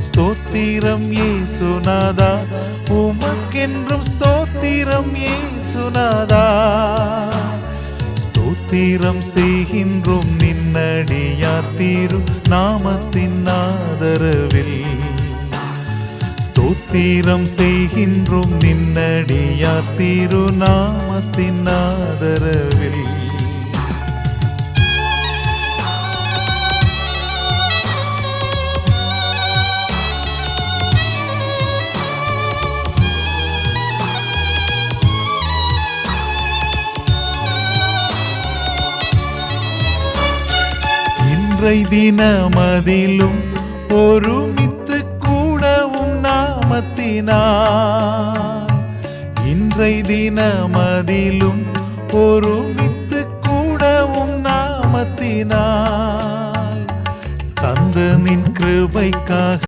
ஸ்தோத்திரம் இயேசுநாதா, உமக்கென்றும் ஸ்தோத்திரம் இயேசுநாதா. ஸ்தோத்திரம் செய்கின்றோம் நின்னடியார் திரு நாமத்தின் ஆதரவில். ஸ்தோத்திரம் செய்கின்றோம் நின்னடியார் திரு நாமத்தின் ஆதரவில். இன்றை தினமதிலும் ஒருமித்து கூடவும் நாமத்தினார். இன்றை தினமதிலும் ஒருமித்து கூடவும் நாமத்தினார். தந்த நின் கிருபைக்காக